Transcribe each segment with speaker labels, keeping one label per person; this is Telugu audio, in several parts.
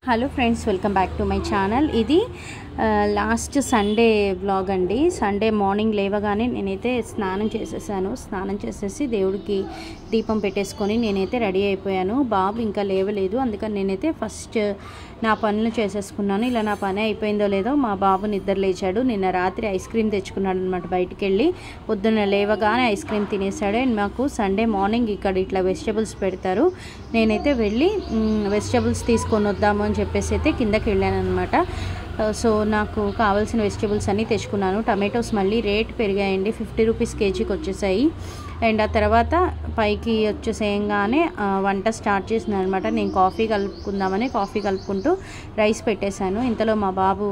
Speaker 1: Hello friends, welcome back to my channel. ఇది లాస్ట్ సండే వ్లాగ్ అండి. సండే మార్నింగ్ లేవగానే నేనైతే స్నానం చేసేసి దేవుడికి దీపం పెట్టేసుకొని నేనైతే రెడీ అయిపోయాను. బాబు ఇంకా లేవలేదు, అందుకని నేనైతే ఫస్ట్ నా పనులు చేసేసుకున్నాను. ఇలా నా పని అయిపోయిందో లేదో మా బాబు నిద్ర లేచాడు. నిన్న రాత్రి ఐస్ క్రీమ్ తెచ్చుకున్నాడు అనమాట. బయటికి వెళ్ళి పొద్దున్న లేవగానే ఐస్ క్రీమ్ తినేసాడు. అండ్ మాకు సండే మార్నింగ్ ఇక్కడ ఇట్లా వెజిటబుల్స్ పెడతారు. నేనైతే వెళ్ళి వెజిటబుల్స్ తీసుకొని వద్దాము అని చెప్పేసి అయితే కిందకి వెళ్ళాను అనమాట. సో నాకు కావాల్సిన వెజిటబుల్స్ అన్నీ తెచ్చుకున్నాను. టమాటోస్ మళ్ళీ రేట్ పెరిగాయండి, 50 రూపీస్ కేజీకి వచ్చేసాయి. అండ్ ఆ తర్వాత పైకి వచ్చేసేయంగానే వంట స్టార్ట్ చేసినాను అనమాట. నేను కాఫీ కలుపుకుంటూ రైస్ పెట్టేశాను. ఇంతలో మా బాబు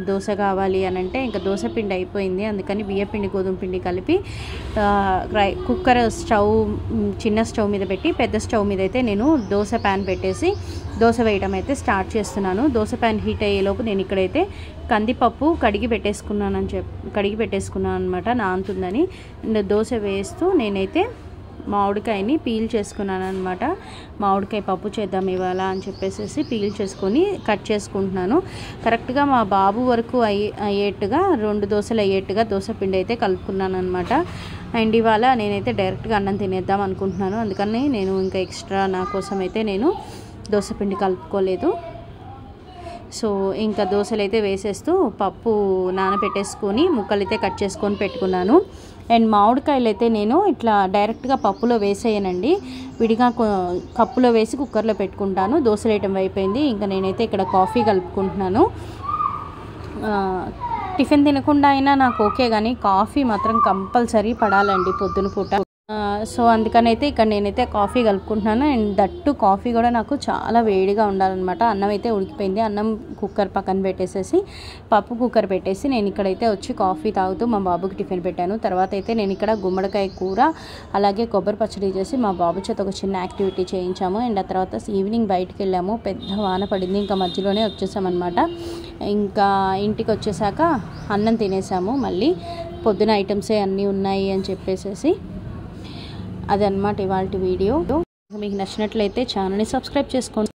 Speaker 1: దోశ కావాలి అని అంటే ఇంకా దోశ పిండి అయిపోయింది. అందుకని బియ్యపిండి గోధుమ పిండి కలిపి కుక్కర్ స్టవ్ చిన్న స్టవ్ మీద పెట్టి పెద్ద స్టవ్ మీద అయితే నేను దోశ ప్యాన్ పెట్టేసి దోశ వేయడం అయితే స్టార్ట్ చేస్తున్నాను. దోశ ప్యాన్ హీట్ అయ్యేలోపు నేను ఇక్కడైతే కందిపప్పు కడిగి పెట్టేసుకున్నాను అనమాట, నానుతుందని. దోశ వేస్తూ నేనైతే మామిడికాయని పీల్ చేసుకున్నాను అనమాట. మామిడికాయ పప్పు చేద్దాం ఇవాళ అని చెప్పేసి పీల్ చేసుకొని కట్ చేసుకుంటున్నాను. కరెక్ట్గా మా బాబు వరకు అయ్యేట్టుగా 2 దోశలు అయ్యేట్టుగా దోశ పిండి అయితే కలుపుకున్నాను అనమాట. అండ్ ఇవాళ నేనైతే డైరెక్ట్గా అన్నం తినేద్దాం అనుకుంటున్నాను. అందుకని నేను ఇంకా ఎక్స్ట్రా నా కోసం అయితే నేను దోశ పిండి కలుపుకోలేదు. సో ఇంకా దోశలు అయితే వేసేస్తూ పప్పు నానబెట్టేసుకొని ముక్కలు అయితే కట్ చేసుకొని పెట్టుకున్నాను. అండ్ మామిడికాయలు అయితే నేను ఇట్లా డైరెక్ట్గా పప్పులో వేసేయనండి, విడిగా కప్పులో వేసి కుక్కర్లో పెట్టుకుంటాను. దోశలు వేయటం అయిపోయింది. ఇంకా నేనైతే ఇక్కడ కాఫీ కలుపుకుంటున్నాను. టిఫిన్ తినకుండా అయినా నాకు ఓకే, కానీ కాఫీ మాత్రం కంపల్సరీ పడాలండి పొద్దున పూట. సో అందుకనైతే ఇక్కడ నేనైతే కాఫీ కలుపుకుంటున్నాను. అండ్ దట్టు కాఫీ కూడా నాకు చాలా వేడిగా ఉండాలన్నమాట. అన్నం అయితే ఉడికిపోయింది. అన్నం కుక్కర్ పక్కన పెట్టేసేసి పప్పు కుక్కర్ పెట్టేసి నేను ఇక్కడైతే వచ్చి కాఫీ తాగుతూ మా బాబుకి టిఫిన్ పెట్టాను. తర్వాత అయితే నేను ఇక్కడ గుమ్మడికాయ కూర అలాగే కొబ్బరి పచ్చడి చేసి మా బాబు చేత ఒక చిన్న యాక్టివిటీ చేయించాము. అండ్ ఆ తర్వాత ఈవినింగ్ బయటికి వెళ్ళాము. పెద్ద వాన పడింది, ఇంకా మధ్యలోనే వచ్చేసామన్నమాట. ఇంకా ఇంటికి వచ్చేసాక అన్నం తినేసాము. మళ్ళీ పొద్దున ఐటమ్సే అన్నీ ఉన్నాయి అని చెప్పేసి అదనమాట ఇవాళ వీడియో. మీకు నచ్చినట్లయితే ఛానల్ని సబ్స్క్రైబ్ చేసుకోండి.